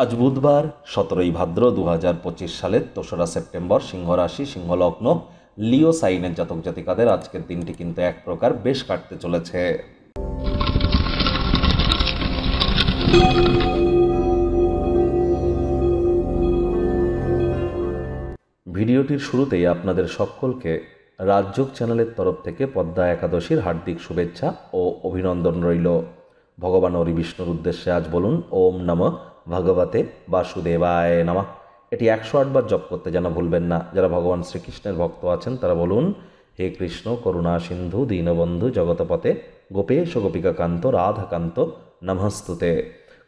আজ বুধবার 17ই ভাদ্র 2025 সালের 3রা সেপ্টেম্বর, সিংহ রাশি, সিংহ লগ্ন, লিও সাইনের জাতক জাতিকাদের আজকের দিনটি কিন্তু এক প্রকার বেশ কাটতে চলেছে। ভিডিওটির শুরুতেই আপনাদের সকলকে রাজযোগ চ্যানেলের তরফ থেকে পদ্মা একাদশীর হার্দিক শুভেচ্ছা ও অভিনন্দন রইল। ভগবান হরি বিষ্ণুর উদ্দেশ্যে আজ বলুন ওম নমঃ ভগবতে বাসুদেবায় নমঃ। এটি 108 বার জপ করতে যেন ভুলবেন না। যারা ভগবান শ্রীকৃষ্ণের ভক্ত আছেন তারা বলুন, হে কৃষ্ণ করুণা সিন্ধু দীনবন্ধু জগতপতে গোপেশ গোপিকাকান্ত রাধাকান্ত নমস্তুতে।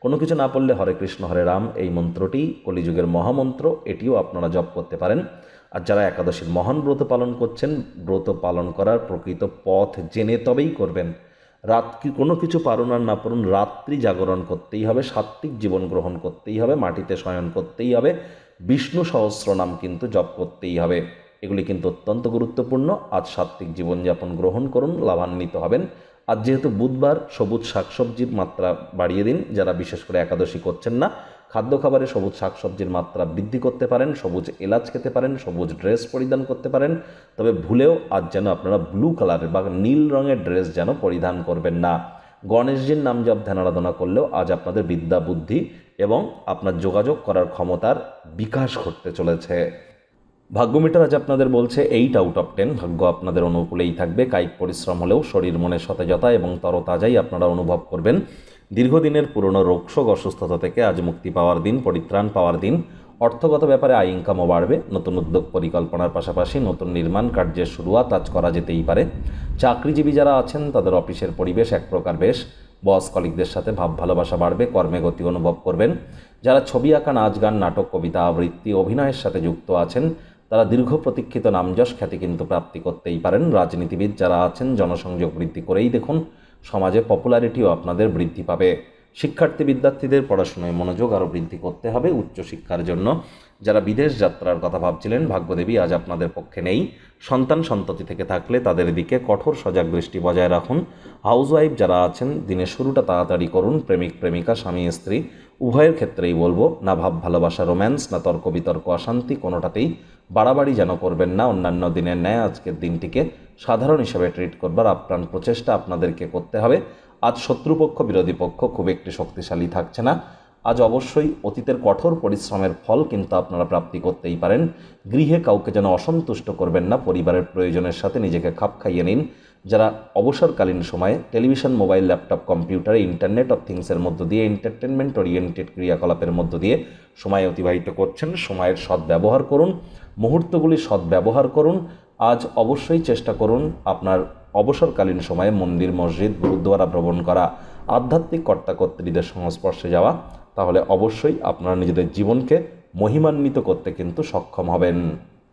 কোনো কিছু না পড়লে হরে কৃষ্ণ হরে রাম এই মন্ত্রটি কলিযুগের মহামন্ত্র, এটিও আপনারা জপ করতে পারেন। আর যারা একাদশীর মহান ব্রত পালন করছেন, ব্রত পালন করার প্রকৃত পথ জেনে তবেই করবেন। কোনো কিছু পারুন আর না পারুন, রাত্রি জাগরণ করতেই হবে, সাত্ত্বিক জীবন গ্রহণ করতেই হবে, মাটিতে শয়ন করতেই হবে, বিষ্ণু সহস্রনাম কিন্তু জপ করতেই হবে। এগুলি কিন্তু অত্যন্ত গুরুত্বপূর্ণ। আজ সাত্ত্বিক জীবনযাপন গ্রহণ করুন, লাভান্বিত হবেন। আজ যেহেতু বুধবার, সবুজ শাকসবজির মাত্রা বাড়িয়ে দিন। যারা বিশেষ করে একাদশী করছেন না, খাদ্য খাবারে সবুজ শাকসবজির মাত্রা বৃদ্ধি করতে পারেন, সবুজ এলাচ খেতে পারেন, সবুজ ড্রেস পরিধান করতে পারেন। তবে ভুলেও আজ যেন আপনারা ব্লু কালারের বা নীল রঙের ড্রেস যেন পরিধান করবেন না। গণেশজির নাম জপ ধ্যান আরাধনা করলেও আজ আপনাদের বিদ্যা বুদ্ধি এবং আপনার যোগাযোগ করার ক্ষমতার বিকাশ ঘটতে চলেছে। ভাগ্যমিটার আজ আপনাদের বলছে 8 আউট অফ 10। ভাগ্য আপনাদের অনুকূলেই থাকবে। কায়িক পরিশ্রম হলেও শরীর মনে সতেজতা এবং তরতাজাই আপনারা অনুভব করবেন। দীর্ঘদিনের পুরনো রোগশোক অসুস্থতা থেকে আজ মুক্তি পাওয়ার দিন, পরিত্রাণ পাওয়ার দিন। অর্থগত ব্যাপারে আয় ইনকামও বাড়বে। নতুন উদ্যোগ পরিকল্পনার পাশাপাশি নতুন নির্মাণ কার্যের শুরুয়াত আজ করা যেতেই পারে। চাকরিজীবী যারা আছেন তাদের অফিসের পরিবেশ এক প্রকার বেশ। বস কলিগদের সাথে ভাব ভালোবাসা বাড়বে, কর্মে গতি অনুভব করবেন। যারা ছবি আঁকা, নাচ গান, নাটক, কবিতা আবৃত্তি, অভিনয়ের সাথে যুক্ত আছেন তারা দীর্ঘ প্রতীক্ষিত নামযশ খ্যাতি কিন্তু প্রাপ্তি করতেই পারেন। রাজনীতিবিদ যারা আছেন জনসংযোগ বৃদ্ধি করেই দেখুন, সমাজে পপুলারিটিও আপনাদের বৃদ্ধি পাবে। শিক্ষার্থী বিদ্যার্থীদের পড়াশোনায় মনোযোগ আরও বৃদ্ধি করতে হবে উচ্চশিক্ষার জন্য। যারা বিদেশ যাত্রার কথা ভাবছিলেন, ভাগ্যদেবী আজ আপনাদের পক্ষে নেই। সন্তান সন্ততি থেকে থাকলে তাদের দিকে কঠোর সজাগ দৃষ্টি বজায় রাখুন। হাউসওয়াইফ যারা আছেন দিনের শুরুটা তাড়াতাড়ি করুন। প্রেমিক প্রেমিকা, স্বামী স্ত্রী উভয়ের ক্ষেত্রেই বলবো, না ভাব ভালোবাসা রোম্যান্স, না তর্ক বিতর্ক অশান্তি, কোনোটাতেই বাড়াবাড়ি যেন করবেন না। অন্যান্য দিনের ন্যায় আজকের দিনটিকে সাধারণ হিসেবে ট্রিট করবার আপ্রাণ প্রচেষ্টা আপনাদেরকে করতে হবে। আজ শত্রুপক্ষ বিরোধী পক্ষ খুব একটি শক্তিশালী থাকছে না। আজ অবশ্যই অতীতের কঠোর পরিশ্রমের ফল কিন্তু আপনারা প্রাপ্তি করতেই পারেন। গৃহে কাউকে যেন অসন্তুষ্ট করবেন না। পরিবারের প্রয়োজনের সাথে নিজেকে খাপ খাইয়ে নিন। যারা অবসরকালীন সময়ে টেলিভিশন, মোবাইল, ল্যাপটপ, কম্পিউটারে, ইন্টারনেট অফ থিংসের মধ্য দিয়ে এন্টারটেনমেন্ট ওরিয়েন্টেড ক্রিয়াকলাপের মধ্য দিয়ে সময় অতিবাহিত করছেন, সময়ের সদ্ব্যবহার করুন, মুহূর্তগুলি সদ্ব্যবহার করুন। আজ অবশ্যই চেষ্টা করুন আপনার অবসরকালীন সময়ে মন্দির, মসজিদ, গুরুদ্বারা ভ্রমণ করা, আধ্যাত্মিক কর্তাকর্ত্রীদের সংস্পর্শে যাওয়া। তাহলে অবশ্যই আপনারা নিজেদের জীবনকে মহিমান্বিত করতে কিন্তু সক্ষম হবেন।